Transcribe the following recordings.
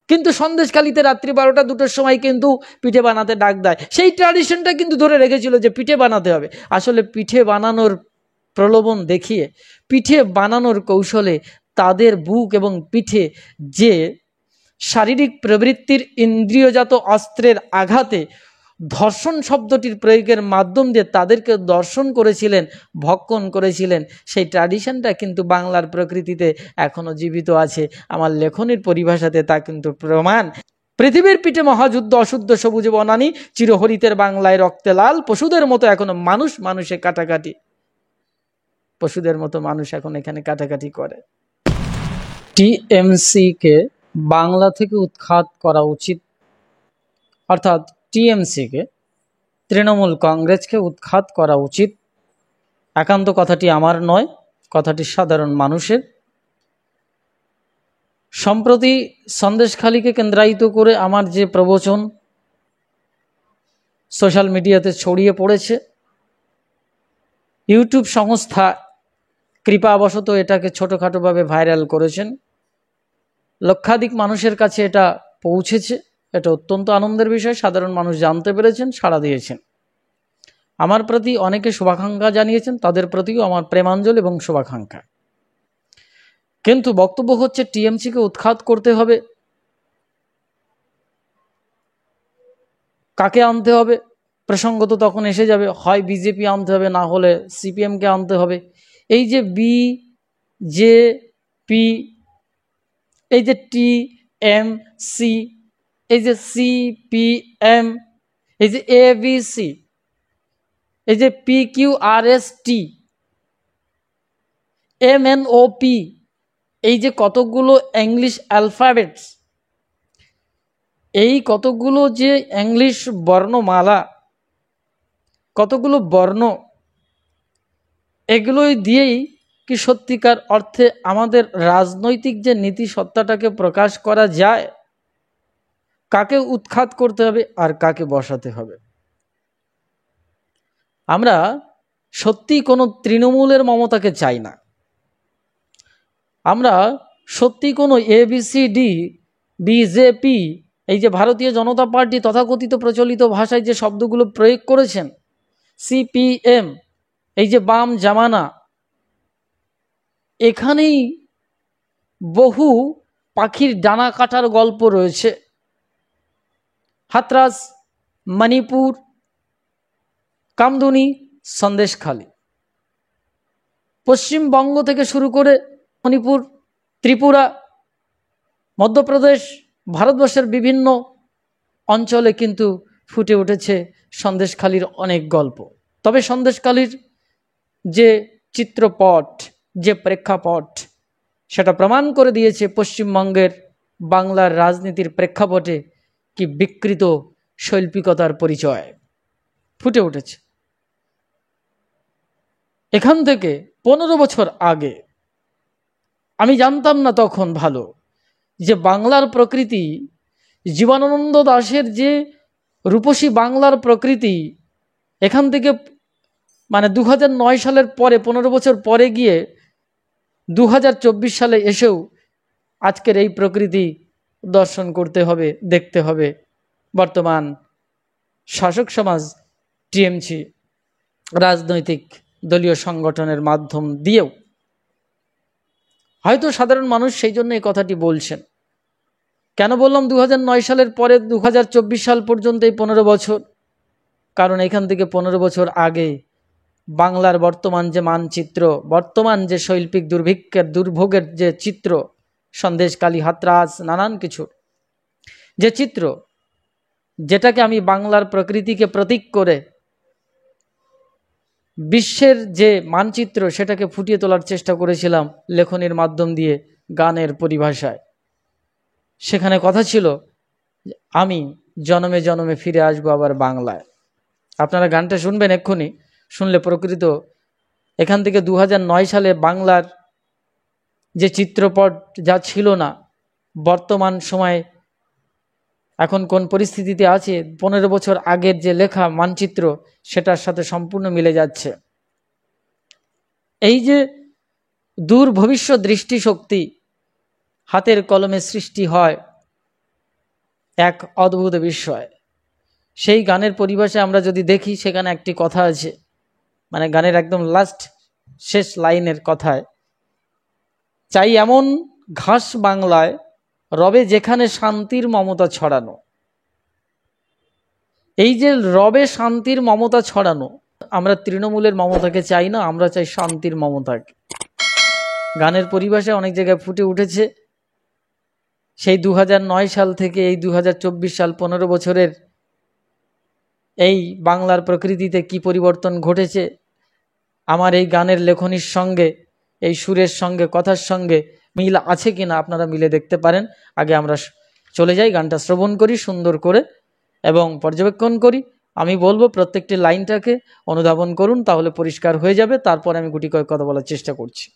কিন্তু সন্দেশখালিতে রাত্রি 12টা 2টোর সময় কিন্তু পিঠে বানাতে ডাক দেয়। সেই ট্র্যাডিশনটা কিন্তু ধরে রেখেছিল যে পিঠে বানাতে হবে। আসলে পিঠে বানানোর প্রলোভন দেখিয়ে, পিঠে বানানোর কৌশলে তাদের বুক এবং পিঠে যে শারীরিক প্রবৃত্তির ইন্দ্রিয়জাত অস্ত্রের আঘাতে ধর্ষণ শব্দটির প্রয়োগের মাধ্যম দিয়ে তাদেরকে দর্শন করেছিলেন, ভক্ষণ করেছিলেন, সেই ট্র্যাডিশনটা কিন্তু বাংলার প্রকৃতিতে এখনো জীবিত আছে। আমার লেখনের পরিভাষাতে তা কিন্তু প্রমাণ। পৃথিবীর পিঠে মহাযুদ্ধ, অশুদ্ধ সবুজে বনানি, চিরহরিতের বাংলায় রক্তে লাল, পশুদের মতো এখনো মানুষে কাটাকাটি, পশুদের মতো মানুষ এখন এখানে কাটাকাটি করে। টিএমসি কে বাংলা থেকে উৎখাত করা উচিত, অর্থাৎ টিএমসি কে, তৃণমূল কংগ্রেসকে উৎখাত করা উচিত। একান্ত কথাটি আমার নয়, কথাটি সাধারণ মানুষের। সম্প্রতি সন্দেশখালীকে কেন্দ্রায়িত করে আমার যে প্রবচন সোশ্যাল মিডিয়াতে ছড়িয়ে পড়েছে, ইউটিউব সংস্থা কৃপাবশত এটাকে ছোটোখাটোভাবে ভাইরাল করেছেন, লক্ষাধিক মানুষের কাছে এটা পৌঁছেছে। এটা অত্যন্ত আনন্দের বিষয়। সাধারণ মানুষ জানতে পেরেছেন, সাড়া দিয়েছেন। আমার প্রতি অনেকে শুভাকাঙ্ক্ষা জানিয়েছেন, তাদের প্রতিও আমার প্রেমাঞ্জলি এবং শুভাকাঙ্ক্ষা। কিন্তু বক্তব্য হচ্ছে টিএমসিকে উৎখাত করতে হবে। কাকে আনতে হবে প্রসঙ্গত তখন এসে যাবে, হয় বিজেপি আনতে হবে, না হলে সিপিএমকে আনতে হবে। এই যে বিজেপি, এই যে টিএমসি, এই যে সিপিএম, এই যে এবিসি, এই যে পিকিউআরএসটি, এমএনওপি, এই যে কতগুলো ইংলিশ অ্যালফাবেটস, এই কতগুলো যে ইংলিশ বর্ণমালা, কতগুলো বর্ণ, এগুলোই দিয়েই কি সত্যিকার অর্থে আমাদের রাজনৈতিক যে নীতি সত্তাটাকে প্রকাশ করা যায়? কাকে উৎখাত করতে হবে আর কাকে বসাতে হবে? আমরা সত্যি কোনো তৃণমূলের মমতাকে চাই না। আমরা সত্যি কোনো এবিসিডি, বিজেপি, এই যে ভারতীয় জনতা পার্টি তথাকথিত প্রচলিত ভাষায় যে শব্দগুলো প্রয়োগ করেছেন, সিপিএম, এই যে বাম জামানা, এখানেই বহু পাখির ডানা কাটার গল্প রয়েছে। হাতরাস, মণিপুর, কামদুনি, সন্দেশখালী, পশ্চিমবঙ্গ থেকে শুরু করে মণিপুর, ত্রিপুরা, মধ্যপ্রদেশ, ভারতবর্ষের বিভিন্ন অঞ্চলে কিন্তু ফুটে উঠেছে সন্দেশখালীর অনেক গল্প। তবে সন্দেশখালীর যে চিত্রপট, যে প্রেক্ষাপট, সেটা প্রমাণ করে দিয়েছে পশ্চিমবঙ্গের বাংলার রাজনীতির প্রেক্ষাপটে কি বিকৃত শৈল্পিকতার পরিচয় ফুটে উঠেছে। এখান থেকে 15 বছর আগে আমি জানতাম না তখন ভালো যে বাংলার প্রকৃতি, জীবনানন্দ দাশের যে রূপসী বাংলার প্রকৃতি, এখান থেকে মানে 2009 সালের পরে 15 বছর পরে গিয়ে 2024 সালে এসেও আজকের এই প্রকৃতি দর্শন করতে হবে, দেখতে হবে বর্তমান শাসক সমাজ টিএমসি রাজনৈতিক দলীয় সংগঠনের মাধ্যম দিয়েও। হয়তো সাধারণ মানুষ সেই জন্য এই কথাটি বলছেন। কেন বললাম 2009 সালের পরে 2024 সাল পর্যন্ত এই 15 বছর? কারণ এখান থেকে 15 বছর আগে বাংলার বর্তমান যে মানচিত্র, বর্তমান যে শৈল্পিক দুর্ভিক্ষের দুর্ভোগের যে চিত্র, সন্দেশখালী, হাতরাস, নানান কিছু যে চিত্র, যেটাকে আমি বাংলার প্রকৃতিকে প্রতীক করে বিশ্বের যে মানচিত্র সেটাকে ফুটিয়ে তোলার চেষ্টা করেছিলাম লেখনের মাধ্যম দিয়ে, গানের পরিভাষায়। সেখানে কথা ছিল আমি জনমে জনমে ফিরে আসবো আবার বাংলায়। আপনারা গানটা শুনবেন এক্ষুনি, শুনলে প্রকৃত এখান থেকে 2009 সালে বাংলার যে চিত্রপট যা ছিল না, বর্তমান সময়ে এখন কোন পরিস্থিতিতে আছে, 15 বছর আগের যে লেখা মানচিত্র সেটার সাথে সম্পূর্ণ মিলে যাচ্ছে। এই যে দূর ভবিষ্যৎ দৃষ্টিশক্তি হাতের কলমে সৃষ্টি হয়, এক অদ্ভুত বিষয়। সেই গানের পরিভাষায় আমরা যদি দেখি, সেখানে একটি কথা আছে, মানে গানের একদম লাস্ট শেষ লাইনের কথায়, চাই এমন ঘাস বাংলায় রবে যেখানে শান্তির মমতা ছড়ানো। এই যে রবে শান্তির মমতা ছড়ানো, আমরা তৃণমূলের মমতাকে চাই না, আমরা চাই শান্তির মমতাকে। গানের পরিভাষায় অনেক জায়গায় ফুটে উঠেছে। সেই 2009 সাল থেকে এই 2024 সাল, 15 বছরের এই বাংলার প্রকৃতিতে কি পরিবর্তন ঘটেছে আমার এই গানের লেখনির সঙ্গে, এই সুরের সঙ্গে, কথার সঙ্গে মিল আছে কিনা আপনারা মিলে দেখতে পারেন। আগে আমরা চলে যাই, গানটা শ্রবণ করি সুন্দর করে এবং পর্যবেক্ষণ করি। আমি বলবো প্রত্যেকটি লাইনটাকে অনুধাবন করুন, তাহলে পরিষ্কার হয়ে যাবে। তারপরে আমি গুটি কয়েক কথা বলার চেষ্টা করছি।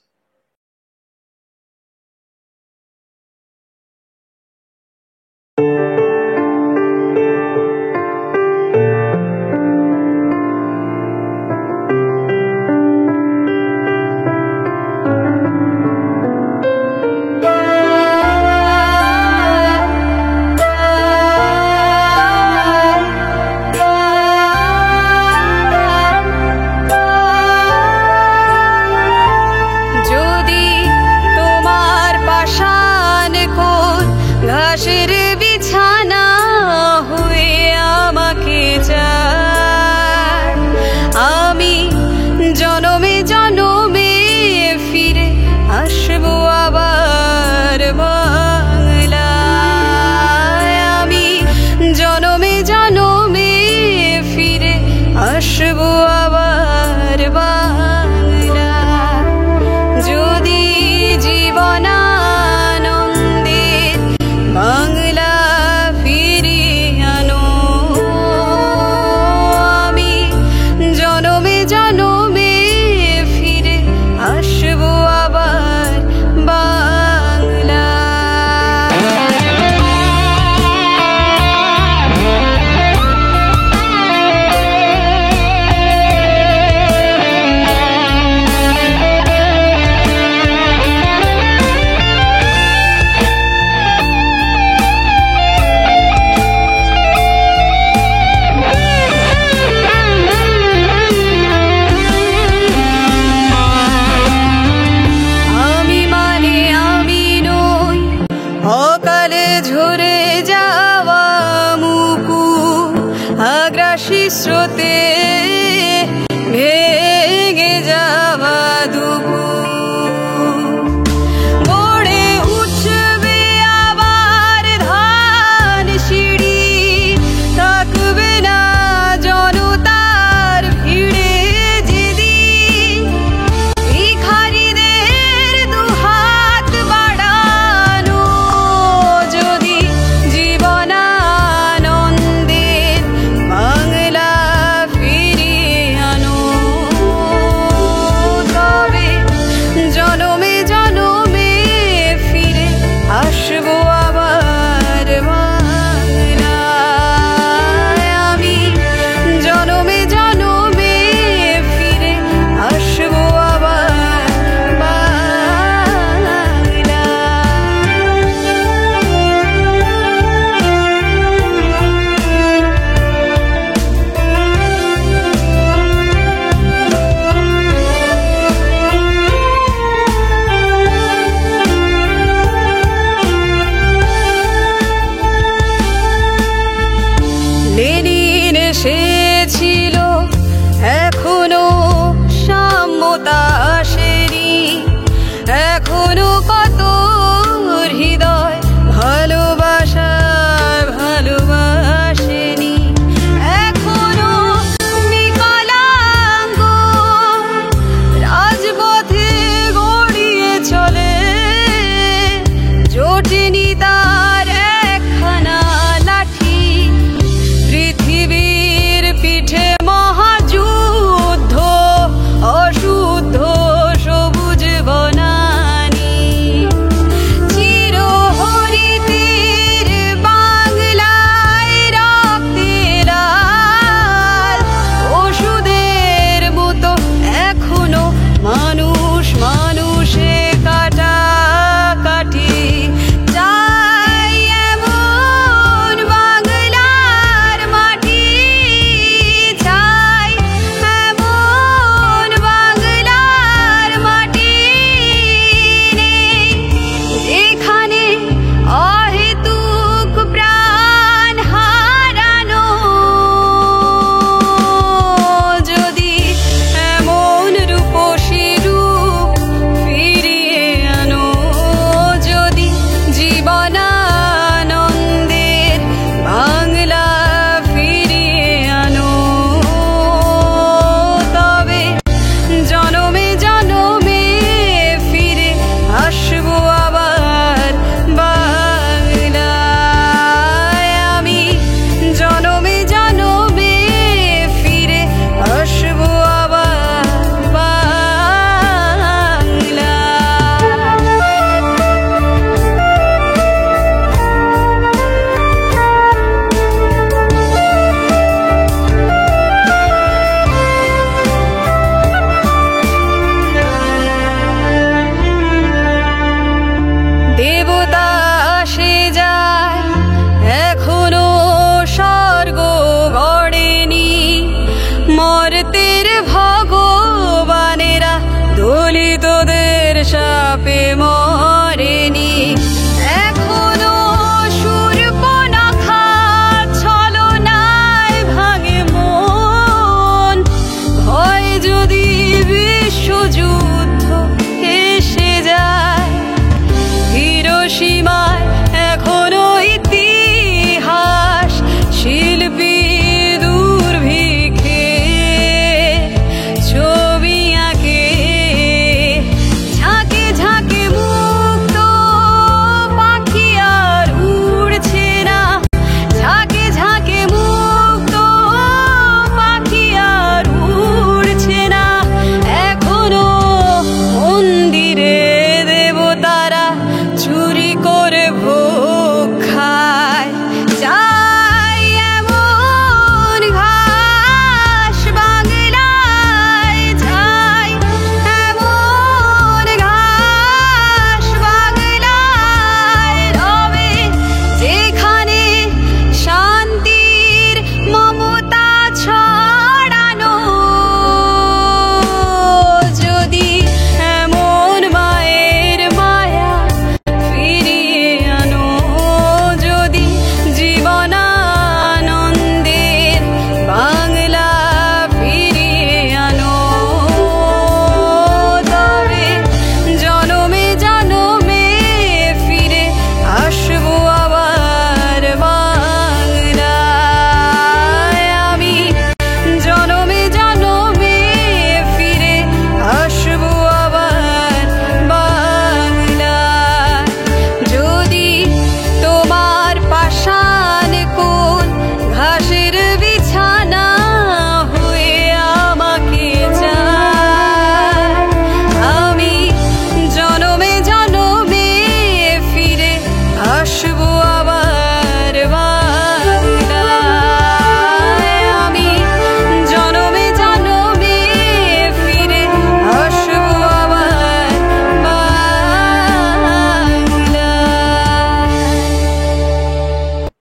পিঠে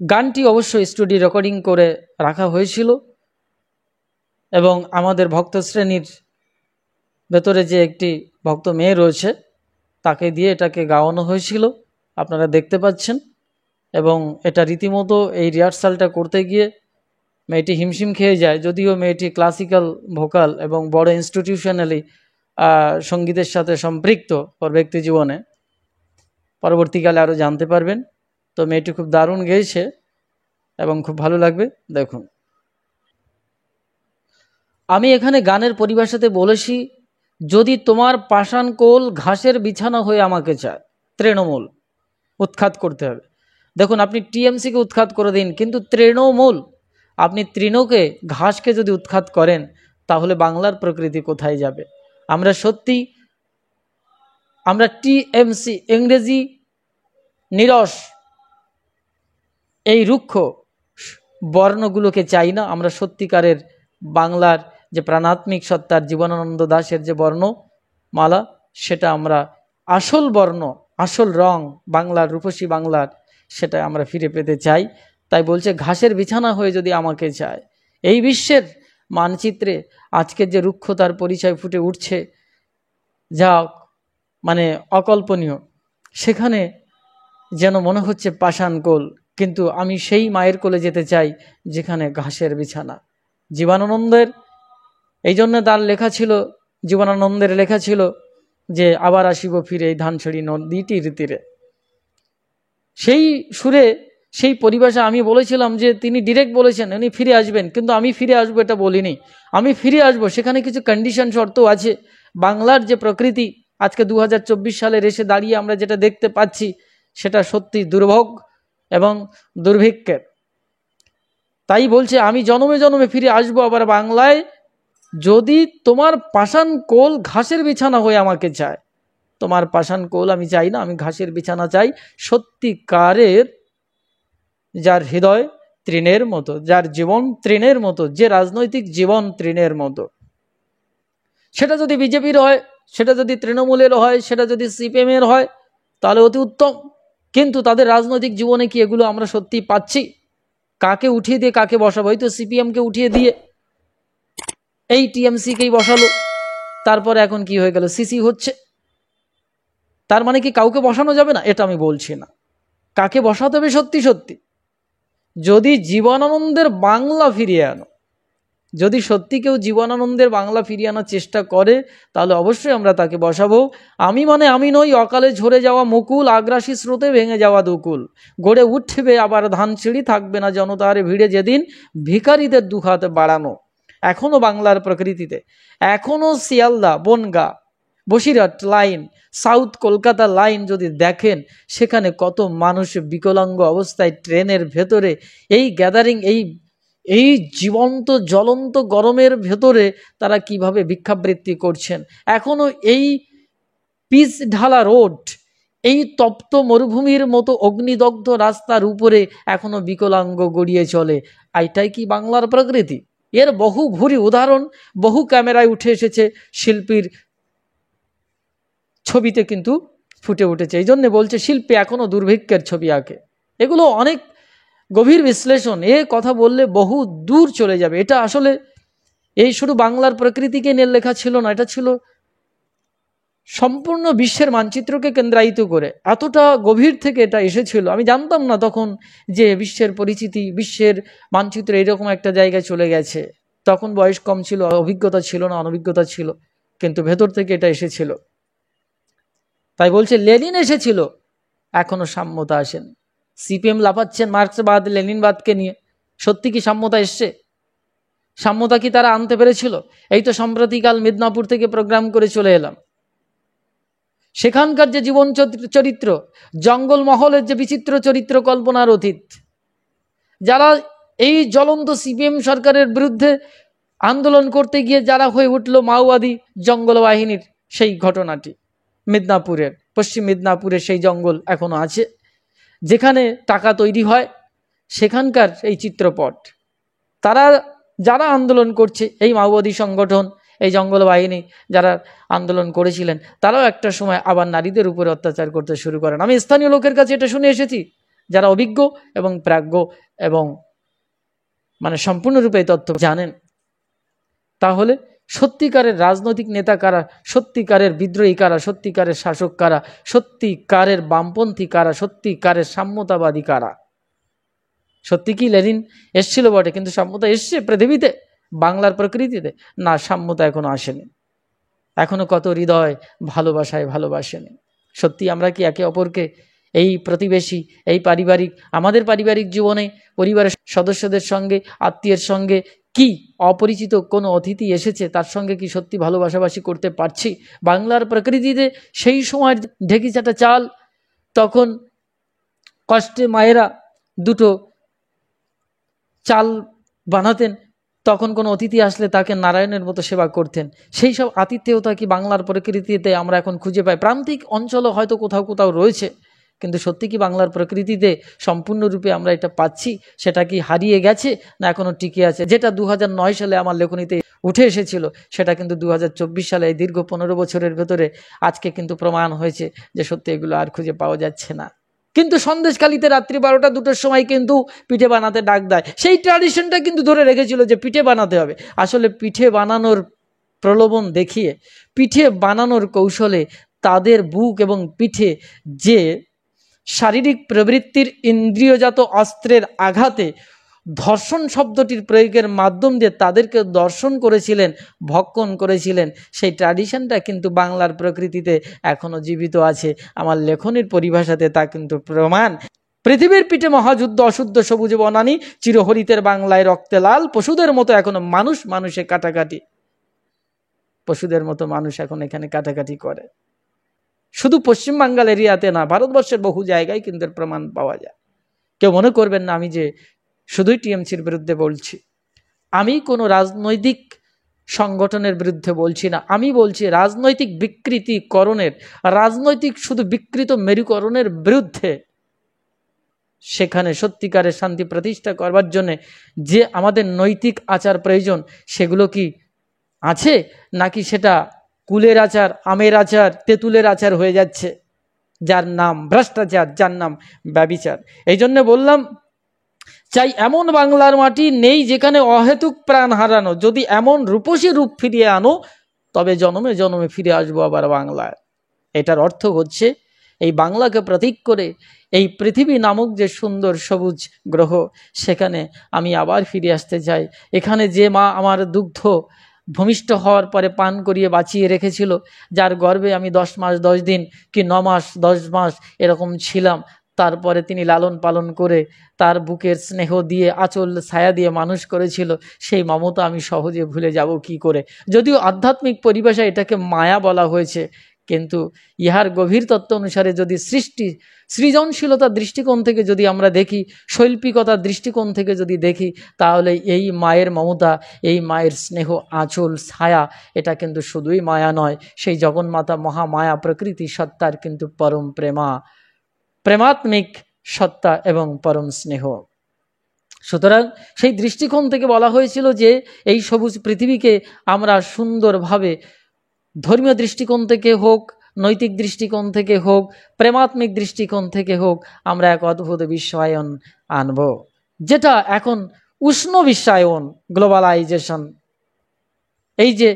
গানটি অবশ্যই স্টুডিও রেকর্ডিং করে রাখা হয়েছিল এবং আমাদের ভক্ত শ্রেণীর ভেতরে যে একটি ভক্ত মেয়ে রয়েছে তাকে দিয়ে এটাকে গাওয়ানো হয়েছিল, আপনারা দেখতে পাচ্ছেন। এবং এটা রীতিমতো এই রিহার্সালটা করতে গিয়ে মেয়েটি হিমশিম খেয়ে যায়, যদিও মেয়েটি ক্লাসিক্যাল ভোকাল এবং বড় ইনস্টিটিউশনালি সঙ্গীতের সাথে সম্পৃক্ত ওর ব্যক্তি জীবনে, পরবর্তীকালে আরও জানতে পারবেন। তো মেয়েটি খুব দারুণ গেয়েছে এবং খুব ভালো লাগবে, দেখুন। আমি এখানে গানের পরিভাষাতে বলেছি, যদি তোমার পাষাণ কোল ঘাসের বিছানা হয়ে আমাকে চায়, তৃণমূল উৎখাত করতে হবে। দেখুন, আপনি টিএমসিকে উৎখাত করে দিন, কিন্তু তৃণমূল, আপনি তৃণকে, ঘাসকে যদি উৎখাত করেন, তাহলে বাংলার প্রকৃতি কোথায় যাবে? আমরা টিএমসি, ইংরেজি নিরস এই রুক্ষ বর্ণগুলোকে চাই না। আমরা সত্যিকারের বাংলার যে প্রাণাত্মিক সত্তার জীবনানন্দ দাশের যে বর্ণমালা, সেটা আমরা আসল বর্ণ, আসল রং বাংলার, রূপসী বাংলার, সেটা আমরা ফিরে পেতে চাই। তাই বলছে ঘাসের বিছানা হয়ে যদি আমাকে চায়। এই বিশ্বের মানচিত্রে আজকের যে রুক্ষতার পরিচয় ফুটে উঠছে, যা মানে অকল্পনীয়, সেখানে যেন মনে হচ্ছে পাষাণ কোল, কিন্তু আমি সেই মায়ের কোলে যেতে চাই যেখানে ঘাসের বিছানা। জীবনানন্দের এই জন্য তার লেখা ছিল, জীবনানন্দের লেখা ছিল যে আবার আসিব ফিরে এই ধানছড়ি নদীটির তীরে। সেই সুরে, সেই পরিভাষা আমি বলেছিলাম যে তিনি ডিরেক্ট বলেছেন উনি ফিরে আসবেন, কিন্তু আমি ফিরে আসবো এটা বলিনি। আমি ফিরে আসবো, সেখানে কিছু কন্ডিশন শর্ত আছে। বাংলার যে প্রকৃতি আজকে 2024 সালের এসে দাঁড়িয়ে আমরা যেটা দেখতে পাচ্ছি, সেটা সত্যি দুর্ভোগ এবং দুর্ভিক্ষের। তাই বলছে আমি জনমে জনমে ফিরে আসবো আবার বাংলায়, যদি তোমার পাষাণ কোল ঘাসের বিছানা হয়ে আমাকে চায়। তোমার পাষাণ কোল আমি চাই না, আমি ঘাসের বিছানা চাই। সত্যিকারের যার হৃদয় তৃণের মতো, যার জীবন তৃণের মতো, যে রাজনৈতিক জীবন তৃণের মতো, সেটা যদি বিজেপির হয়, সেটা যদি তৃণমূলের হয়, সেটা যদি সিপিএমের হয়, তাহলে অতি উত্তম। কিন্তু তাদের রাজনৈতিক জীবনে কি এগুলো আমরা সত্যি পাচ্ছি? কাকে উঠিয়ে দিয়ে কাকে বসাবো? হয়তো সিপিএমকে উঠিয়ে দিয়ে এই টিএমসিকেই বসালো, তারপরে এখন কি হয়ে গেল, সিসি হচ্ছে। তার মানে কি কাউকে বসানো যাবে না? এটা আমি বলছি না। কাকে বসাতে হবে সত্যি সত্যি, যদি জীবনানন্দের বাংলা ফিরিয়ে আনো, যদি সত্যি কেউ জীবনানন্দের বাংলা ফিরিয়ে আনার চেষ্টা করে, তাহলে অবশ্যই আমরা তাকে বসাবো। আমি মানে আমি নই, অকালে ঝরে যাওয়া মুকুল, আগ্রাসী স্রোতে ভেঙে যাওয়া দুকুল, গড়ে উঠবে আবার ধানছিড়ি, থাকবে না জনতার ভিড়ে যেদিন ভিখারিদের দুহাত বাড়ানো। এখনো বাংলার প্রকৃতিতে, এখনো Sealdah, Bangaon, Basirhat line, south Kolkata line যদি দেখেন, সেখানে কত মানুষ বিকলাঙ্গ অবস্থায় ট্রেনের ভেতরে এই গ্যাদারিং, এই জীবন্ত জ্বলন্ত গরমের ভেতরে তারা কিভাবে ভিক্ষাবৃত্তি করছেন। এখনো এই পিচ ঢালা রোড, এই তপ্ত মরুভূমির মতো অগ্নিদগ্ধ রাস্তার উপরে এখনো বিকলাঙ্গ গড়িয়ে চলে। এটাই কি বাংলার প্রকৃতি? এর বহু ভুরি উদাহরণ বহু ক্যামেরায় উঠে এসেছে, শিল্পীর ছবিতে কিন্তু ফুটে উঠেছে। এই জন্য বলছে শিল্পী এখনো দুর্ভিক্ষের ছবি আঁকে। এগুলো অনেক গভীর বিশ্লেষণ, এ কথা বললে বহু দূর চলে যাবে। এটা আসলে এই শুধু বাংলার প্রকৃতিকে নিয়ে লেখা ছিল না, এটা ছিল সম্পূর্ণ বিশ্বের মানচিত্রকে কেন্দ্রায়িত করে। এতটা গভীর থেকে এটা এসেছিল, আমি জানতাম না তখন যে বিশ্বের পরিচিতি, বিশ্বের মানচিত্র এরকম একটা জায়গায় চলে গেছে। তখন বয়স কম ছিল, অভিজ্ঞতা ছিল না, অনভিজ্ঞতা ছিল, কিন্তু ভেতর থেকে এটা এসেছিল। তাই বলছে লেনিন এসেছিল, এখনো সাম্যতা আসেন। সিপিএম লাফাচ্ছেন মার্ক্সবাদ লেনিনবাদকে নিয়ে, সত্যি কি সাম্যতা এসছে? সাম্যতা কি তারা আনতে পেরেছিল? এই তো সম্প্রতিকাল মিদনাপুর থেকে প্রোগ্রাম করে চলে এলাম, সেখানকার যে জীবন চরিত্র, জঙ্গলমহলের যে বিচিত্র চরিত্র কল্পনার অতীত, যারা এই জ্বলন্ত সিপিএম সরকারের বিরুদ্ধে আন্দোলন করতে গিয়ে যারা হয়ে উঠল মাওবাদী জঙ্গল বাহিনীর, সেই ঘটনাটি মিদনাপুরের, পশ্চিম মিদনাপুরের সেই জঙ্গল এখনো আছে, যেখানে টাকা তৈরি হয়, সেখানকার এই চিত্রপট। তারা যারা আন্দোলন করছে, এই মাওবাদী সংগঠন, এই জঙ্গল বাহিনী যারা আন্দোলন করেছিলেন, তারাও একটা সময় আবার নারীদের উপরে অত্যাচার করতে শুরু করেন। আমি স্থানীয় লোকের কাছে এটা শুনে এসেছি যারা অভিজ্ঞ এবং প্রাজ্ঞ এবং মানে সম্পূর্ণরূপে এই তথ্য জানেন, তাহলে সত্যিকারের রাজনৈতিক নেতা কারা, সত্যিকারের বিদ্রোহী কারা, সত্যিকারের শাসক কারা, সত্যিকারের বামপন্থী কারা, সত্যিকারের সাম্যতাবাদী কারা। সত্যি কি লেনিন এসছিল বটে, কিন্তু সাম্যতা এসছে পৃথিবীতে, বাংলার প্রকৃতিতে? না, সাম্যতা এখনো আসেনি। এখনো কত হৃদয় ভালোবাসায় ভালোবাসেনি। সত্যি আমরা কি একে অপরকে, এই প্রতিবেশী, এই পারিবারিক, আমাদের পারিবারিক জীবনে পরিবারের সদস্যদের সঙ্গে, আত্মীয়ের সঙ্গে, কি অপরিচিত কোনো অতিথি এসেছে তার সঙ্গে কি সত্যি ভালোবাসাবাসি করতে পারছি? বাংলার প্রকৃতিতে সেই সময়ের ঢেকি চাটা চাল, তখন কষ্টে মায়েরা দুটো চাল বানাতেন, তখন কোনো অতিথি আসলে তাকে নারায়ণের মতো সেবা করতেন। সেই সব আতিথেয়তা কি বাংলার প্রকৃতিতে আমরা এখন খুঁজে পাই? প্রান্তিক অঞ্চলও হয়তো কোথাও কোথাও রয়েছে, কিন্তু সত্যি কি বাংলার প্রকৃতিতে সম্পূর্ণরূপে আমরা এটা পাচ্ছি? সেটা কি হারিয়ে গেছে না এখনো টিকে আছে? যেটা 2009 সালে আমার লেখনীতে উঠে এসেছিল, সেটা কিন্তু 2024 সালে এই দীর্ঘ 15 বছরের ভেতরে আজকে কিন্তু প্রমাণ হয়েছে যে সত্যি এগুলো আর খুঁজে পাওয়া যাচ্ছে না। কিন্তু সন্দেশখালিতে রাত্রি 12টা-2টোর সময় কিন্তু পিঠে বানাতে ডাক দেয়। সেই ট্র্যাডিশনটা কিন্তু ধরে রেখেছিল যে পিঠে বানাতে হবে। আসলে পিঠে বানানোর প্রলোভন দেখিয়ে, পিঠে বানানোর কৌশলে তাদের বুক এবং পিঠে যে শারীরিক প্রবৃত্তির ইন্দ্রিয়জাত অস্ত্রের আঘাতে ধর্ষণ শব্দটির প্রয়োগের মাধ্যম দিয়ে তাদেরকে দর্শন করেছিলেন, ভক্ষণ করেছিলেন, সেই ট্র্যাডিশনটা কিন্তু বাংলার প্রকৃতিতে এখনো জীবিত আছে। আমার লেখনের পরিভাষাতে তা কিন্তু প্রমাণ। পৃথিবীর পিঠে মহাযুদ্ধ, অশুদ্ধ সবুজ বনানী, চিরহরিতের বাংলায় রক্তে লাল, পশুদের মতো এখনো মানুষে কাটাকাটি, পশুদের মতো মানুষ এখন এখানে কাটাকাটি করে। শুধু পশ্চিমবাংলার এরিয়াতে না, ভারতবর্ষের বহু জায়গায় কিন্তু প্রমাণ পাওয়া যায়। কেউ মনে করবেন না আমি যে শুধুই টিএমসির বিরুদ্ধে বলছি। আমি কোনো রাজনৈতিক সংগঠনের বিরুদ্ধে বলছি না, আমি বলছি রাজনৈতিক বিকৃতিকরণের, রাজনৈতিক শুধু বিকৃত মেরুকরণের বিরুদ্ধে। সেখানে সত্যিকারের শান্তি প্রতিষ্ঠা করবার জন্যে যে আমাদের নৈতিক আচার প্রয়োজন, সেগুলো কি আছে, নাকি সেটা কুলের আচার, আমের আচার, তেঁতুলের আচার হয়ে যাচ্ছে, যার নাম ভ্রষ্টাচার, যার নাম ব্যভিচার? এই জন্য বললাম, চাই এমন বাংলার মাটি নেই যেখানে অহেতুক প্রাণ হারানো। যদি এমন রূপসী রূপ ফিরিয়ে আনো, তবে জন্মে জন্মে ফিরে আসবো আবার বাংলায়। এটার অর্থ হচ্ছে এই বাংলাকে প্রতীক করে এই পৃথিবী নামক যে সুন্দর সবুজ গ্রহ, সেখানে আমি আবার ফিরে আসতে চাই। এখানে যে মা আমার দুগ্ধ ভূমিষ্ঠ হওয়ার পরে পান করিয়ে বাঁচিয়ে রেখেছিল, যার গর্ভে আমি 10 মাস 10 দিন কি 9 মাস 10 মাস এরকম ছিলাম, তারপরে তিনি লালন পালন করে তার বুকের স্নেহ দিয়ে, আঁচল ছায়া দিয়ে মানুষ করেছিল, সেই মমতা আমি সহজে ভুলে যাব কি করে? যদিও আধ্যাত্মিক পরিভাষায় এটাকে মায়া বলা হয়েছে, কিন্তু ইহার গভীর তত্ত্ব অনুসারে যদি সৃজনশীলতার দৃষ্টিকোণ থেকে যদি আমরা দেখি, শৈল্পিকতার দৃষ্টিকোণ থেকে যদি দেখি, তাহলে এই মায়ের মমতা, এই মায়ের স্নেহ, আঁচল ছায়া, এটা কিন্তু শুধুই মায়া নয়, সেই জগন্মাতা মহামায়া প্রকৃতি সত্তার কিন্তু পরম প্রেমাত্মিক সত্তা এবং পরম স্নেহ। সুতরাং সেই দৃষ্টিকোণ থেকে বলা হয়েছিল যে এই সবুজ পৃথিবীকে আমরা সুন্দরভাবে ধর্মীয় দৃষ্টিকোণ থেকে হোক, নৈতিক দৃষ্টিকোণ থেকে হোক, প্রেমাত্মিক দৃষ্টিকোণ থেকে হোক, আমরা এক অদ্ভুত বিশ্বায়ন আনব, যেটা এখন উষ্ণ বিশ্বায়ন, গ্লোবালাইজেশন। এই যে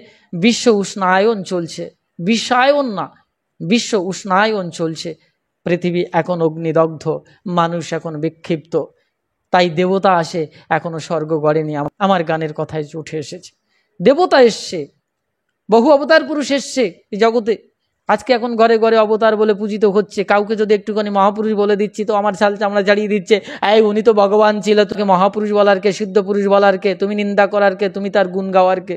বিশ্ব উষ্ণায়ন চলছে, বিশ্বায়ন না, বিশ্ব উষ্ণায়ন চলছে, পৃথিবী এখন অগ্নিদগ্ধ, মানুষ এখন বিক্ষিপ্ত, তাই দেবতা আসে, এখনো স্বর্গ গড়েনি। আমার গানের কথায় উঠে এসেছে, দেবতা এসছে, বহু অবতার পুরুষ এসছে এই জগতে। আজকে এখন ঘরে ঘরে অবতার বলে পূজিত হচ্ছে। কাউকে যদি একটুখানি মহাপুরুষ বলে দিচ্ছি তো আমার ছাল চামড়া জাড়িয়ে দিচ্ছে, এই উনি তো ভগবান ছিল, তোকে মহাপুরুষ বলার কে, সিদ্ধ পুরুষ বলার কে, তুমি নিন্দা করার কে, তুমি তার গুণ গাওয়ার কে?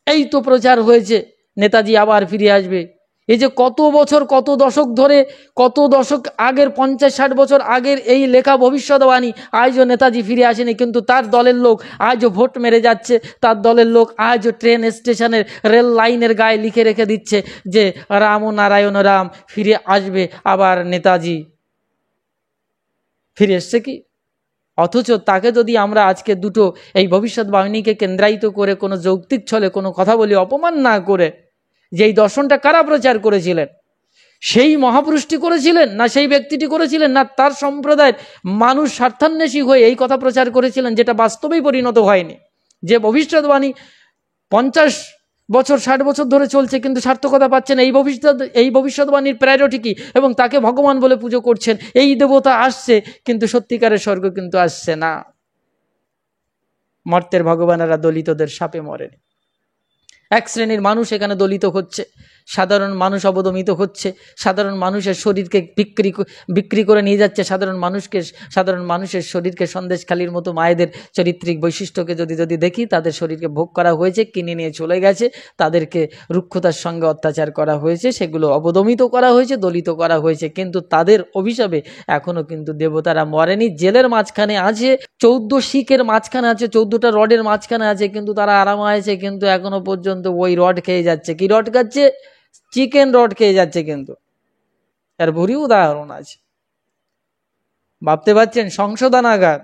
এই তো প্রচার হয়েছে নেতাজি আবার ফিরে আসবে। এই যে কত বছর, কত দশক ধরে, কত দশক আগের, 50-60 বছর আগের এই লেখা ভবিষ্যৎবাণী, আজও নেতাজি ফিরে আসেনি, কিন্তু তার দলের লোক আজও ভোট মেরে যাচ্ছে, তার দলের লোক আজও ট্রেন স্টেশনের, রেল লাইনের গায়ে লিখে রেখে দিচ্ছে যে রাম নারায়ণ রাম ফিরে আসবে, আবার নেতাজি ফিরে এসছে কি? অথচ তাকে যদি আমরা আজকে দুটো এই ভবিষ্যৎবাণীকে কেন্দ্রায়িত করে কোনো যৌক্তিক ছলে কোনো কথা বলি, অপমান না করে, যে এই দর্শনটা কারা প্রচার করেছিলেন, সেই মহাপুরুষটি করেছিলেন, না সেই ব্যক্তিটি করেছিলেন, না তার সম্প্রদায়ের মানুষ স্বার্থান্বেষী হয়ে এই কথা প্রচার করেছিলেন, যেটা বাস্তবেই পরিণত হয়নি। যে ভবিষ্যৎবাণী 50 বছর 60 বছর ধরে চলছে কিন্তু সার্থকতা পাচ্ছেন, এই ভবিষ্যৎবাণীর প্রায়োরিটি কি, এবং তাকে ভগবান বলে পুজো করছেন, এই দেবতা আসছে কিন্তু সত্যিকারের স্বর্গ কিন্তু আসছে না। মর্তের ভগবানেরা দলিতদের শাপে মরেনি। এক শ্রেণীর মানুষ এখানে দলিত হচ্ছে, সাধারণ মানুষ অবদমিত হচ্ছে, সাধারণ মানুষের শরীরকে বিক্রি করে নিয়ে যাচ্ছে, সাধারণ মানুষের শরীরকে সন্দেশখালির মতো মায়েদের চরিত্রিক বৈশিষ্ট্যকে যদি দেখি, তাদের শরীরকে ভোগ করা হয়েছে, কিনে নিয়ে চলে গেছে, তাদেরকে রুক্ষতার সঙ্গে অত্যাচার করা হয়েছে, সেগুলো অবদমিত করা হয়েছে, দলিত করা হয়েছে, কিন্তু তাদের অভিশাপে এখনো কিন্তু দেবতারা মরেনি। জেলের মাঝখানে আছে, 14 শিকের মাঝখানে আছে, 14টা রডের মাঝখানে আছে, কিন্তু তারা আরামে আছে, কিন্তু এখনো পর্যন্ত ওই রড খেয়ে যাচ্ছে। কি রড খাচ্ছে? চিকেন রড খেয়ে যাচ্ছে। কিন্তু এর ভুরি উদাহরণ আছে। ভাবতে পারছেন? সংশোধনাগার,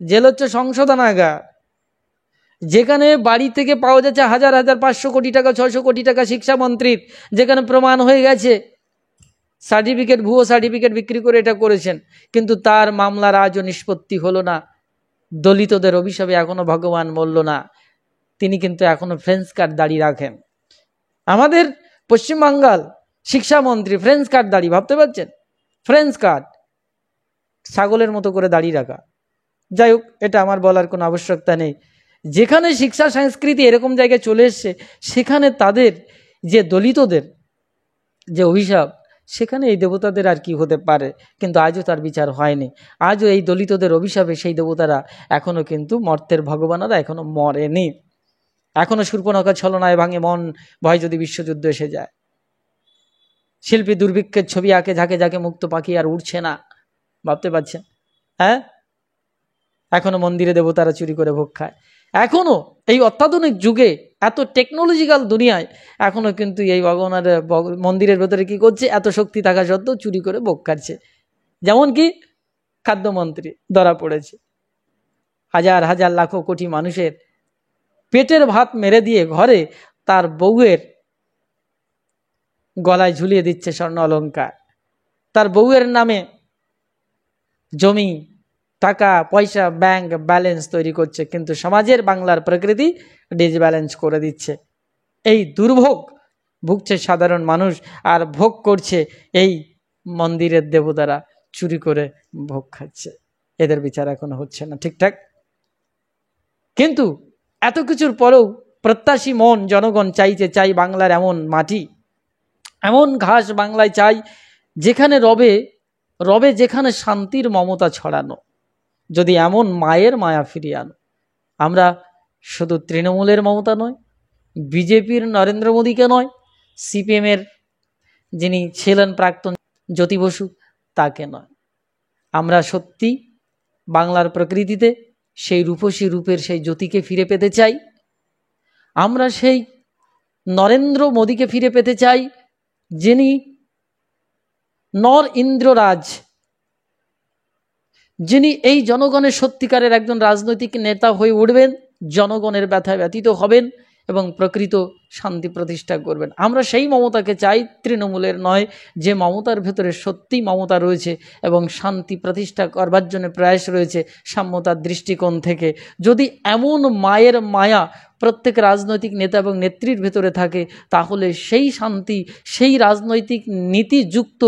জেল হচ্ছে সংশোধনাগার, যেখানে বাড়ি থেকে পাওয়া যাচ্ছে 500 কোটি টাকা 600 কোটি টাকা শিক্ষামন্ত্রীর, যেখানে প্রমাণ হয়ে গেছে সার্টিফিকেট, ভুয়ো সার্টিফিকেট বিক্রি করে এটা করেছেন, কিন্তু তার মামলার আজও নিষ্পত্তি হলো না। দলিতদের অভিশাপে এখনো ভগবান মরল না। তিনি কিন্তু এখনো ফ্রেঞ্চ কার্ড দাঁড়িয়ে রাখেন। আমাদের পশ্চিমবাঙ্গাল শিক্ষামন্ত্রী ফ্রেঞ্চ কার্ড দাঁড়িয়ে, ভাবতে পারছেন? ফ্রেঞ্চ কার্ড, ছাগলের মতো করে দাঁড়িয়ে রাখা। যাই হোক, এটা আমার বলার কোনো আবশ্যকতা নেই। যেখানে শিক্ষা সংস্কৃতি এরকম জায়গায় চলে এসছে, সেখানে তাদের যে দলিতদের যে অভিশাপ, সেখানে এই দেবতাদের আর কি হতে পারে? কিন্তু আজও তার বিচার হয়নি। আজও এই দলিতদের অভিশাপে সেই দেবতারা এখনো কিন্তু, মর্তের ভগবানেরা এখনো মরেনি। এখনো শূর্পণখা ছলনায় ভাঙে মন, ভয় যদি বিশ্বযুদ্ধ এসে যায়। শিল্পী দুর্ভিক্ষের ছবি আঁকে ঝাঁকে ঝাঁকে, মুক্ত পাখি আর উড়ছে না। ভাবতে পারছেন? হ্যাঁ, এখনো মন্দিরে দেবতারা চুরি করে ভোগ খায়। এখনো এই অত্যাধুনিক যুগে, এত টেকনোলজিক্যাল দুনিয়ায়, এখনো কিন্তু এই ভগবানের মন্দিরের ভেতরে কি করছে? এত শক্তি থাকা সত্ত্বেও চুরি করে ভোগ খাচ্ছে। যেমন কি খাদ্যমন্ত্রী ধরা পড়েছে, হাজার হাজার লাখো কোটি মানুষের পেটের ভাত মেরে দিয়ে ঘরে তার বউয়ের গলায় ঝুলিয়ে দিচ্ছে স্বর্ণ অলংকার, তার বউয়ের নামে জমি, টাকা পয়সা, ব্যাংক ব্যালেন্স তৈরি করছে, কিন্তু সমাজের, বাংলার প্রকৃতি ডিসব্যালেন্স করে দিচ্ছে। এই দুর্ভোগ ভুগছে সাধারণ মানুষ, আর ভোগ করছে এই মন্দিরের দেবতারা, চুরি করে ভোগ খাচ্ছে। এদের বিচার এখনো হচ্ছে না ঠিকঠাক। কিন্তু এত কিছুর পরেও প্রত্যাশী মন, জনগণ চাই বাংলার এমন মাটি, এমন ঘাস বাংলায় চাই, যেখানে রবে যেখানে শান্তির মমতা ছড়ানো। যদি এমন মায়ের মায়া ফিরিয়ে আনো। আমরা শুধু তৃণমূলের মমতা নয়, বিজেপির নরেন্দ্র মোদীকে নয়, সিপিএমের যিনি ছিলেন প্রাক্তন জ্যোতি বসু, তাকে নয়। আমরা সত্যি বাংলার প্রকৃতিতে সেই রূপসী রূপের সেই জ্যোতিকে ফিরে পেতে চাই। আমরা সেই নরেন্দ্র মোদীকে ফিরে পেতে চাই, যিনি নর ইন্দ্ররাজ, যিনি এই জনগণের সত্যিকারের একজন রাজনৈতিক নেতা হয়ে উঠবেন, জনগণের ব্যথায় ব্যথিত হবেন এবং প্রকৃত শান্তি প্রতিষ্ঠা করবেন। আমরা সেই মমতাকে চাই, তৃণমূলের নয়, যে মমতার ভেতরে সত্যি মমতা রয়েছে এবং শান্তি প্রতিষ্ঠা করবার জন্য প্রয়াস রয়েছে সাম্যতার দৃষ্টিকোণ থেকে। যদি এমন মায়ের মায়া প্রত্যেক রাজনৈতিক নেতা এবং নেত্রীর ভেতরে থাকে, তাহলে সেই শান্তি, সেই রাজনৈতিক নীতিযুক্ত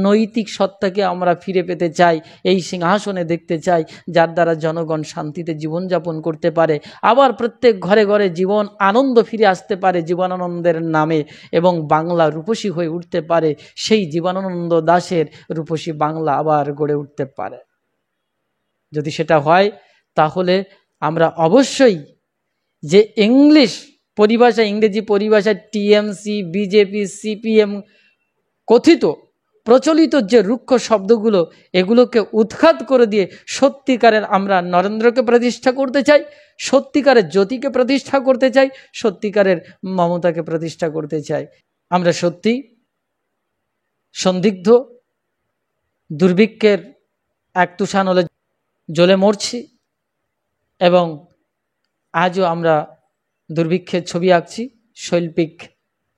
নৈতিক সত্তাকে আমরা ফিরে পেতে চাই, এই সিংহাসনে দেখতে চাই, যার দ্বারা জনগণ শান্তিতে জীবনযাপন করতে পারে, আবার প্রত্যেক ঘরে ঘরে জীবন আনন্দ ফিরে আসতে পারে জীবনানন্দের নামে, এবং বাংলা রূপসী হয়ে উঠতে পারে, সেই জীবনানন্দ দাশের রূপসী বাংলা আবার গড়ে উঠতে পারে। যদি সেটা হয়, তাহলে আমরা অবশ্যই যে ইংরেজি পরিভাষায় টিএমসি, বিজেপি, সিপিএম কথিত প্রচলিত যে রুক্ষ শব্দগুলো, এগুলোকে উৎখাত করে দিয়ে সত্যিকারের আমরা নরেন্দ্রকে প্রতিষ্ঠা করতে চাই, সত্যিকারের জ্যোতিকে প্রতিষ্ঠা করতে চাই, সত্যিকারের মমতাকে প্রতিষ্ঠা করতে চাই। আমরা সত্যি সন্দিগ্ধ, দুর্ভিক্ষের এক তুষানলে জ্বলে মরছি, এবং আজও আমরা দুর্ভিক্ষের ছবি আঁকছি শৈল্পিক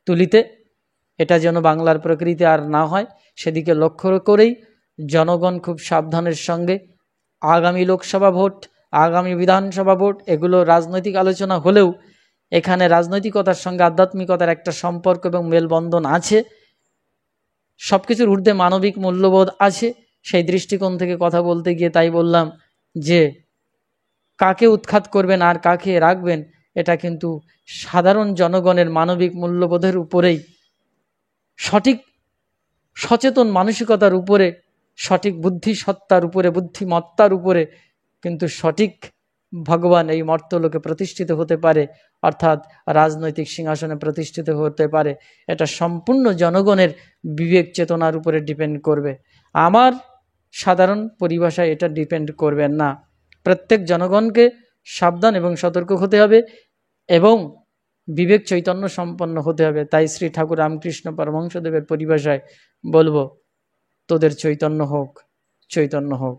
তুলিতে, এটা যেন বাংলার প্রকৃতি আর না হয়, সেদিকে লক্ষ্য করেই জনগণ খুব সাবধানের সঙ্গে আগামী লোকসভা ভোট, আগামী বিধানসভা ভোট, এগুলো রাজনৈতিক আলোচনা হলেও এখানে রাজনৈতিকতার সঙ্গে আধ্যাত্মিকতার একটা সম্পর্ক এবং মেলবন্ধন আছে, সব কিছুর ঊর্ধ্বে মানবিক মূল্যবোধ আছে। সেই দৃষ্টিকোণ থেকে কথা বলতে গিয়ে তাই বললাম যে কাকে উৎখাত করবেন আর কাকে রাখবেন, এটা কিন্তু সাধারণ জনগণের মানবিক মূল্যবোধের উপরেই, সঠিক সচেতন মানসিকতার উপরে, সঠিক বুদ্ধিসত্তার উপরে, বুদ্ধিমত্তার উপরে কিন্তু সঠিক ভগবান এই মর্তলোকে প্রতিষ্ঠিত হতে পারে, অর্থাৎ রাজনৈতিক সিংহাসনে প্রতিষ্ঠিত হতে পারে। এটা সম্পূর্ণ জনগণের বিবেক চেতনার উপরে ডিপেন্ড করবে। আমার সাধারণ পরিভাষায় এটা ডিপেন্ড করবে না। প্রত্যেক জনগণকে সাবধান এবং সতর্ক হতে হবে এবং বিবেক চৈতন্য সম্পন্ন হতে হবে। তাই শ্রী ঠাকুর রামকৃষ্ণ পরমহংসদেবের পরিভাষায় বলবো, তোদের চৈতন্য হোক, চৈতন্য হোক,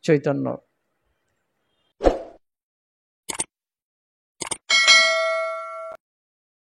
চৈতন্য।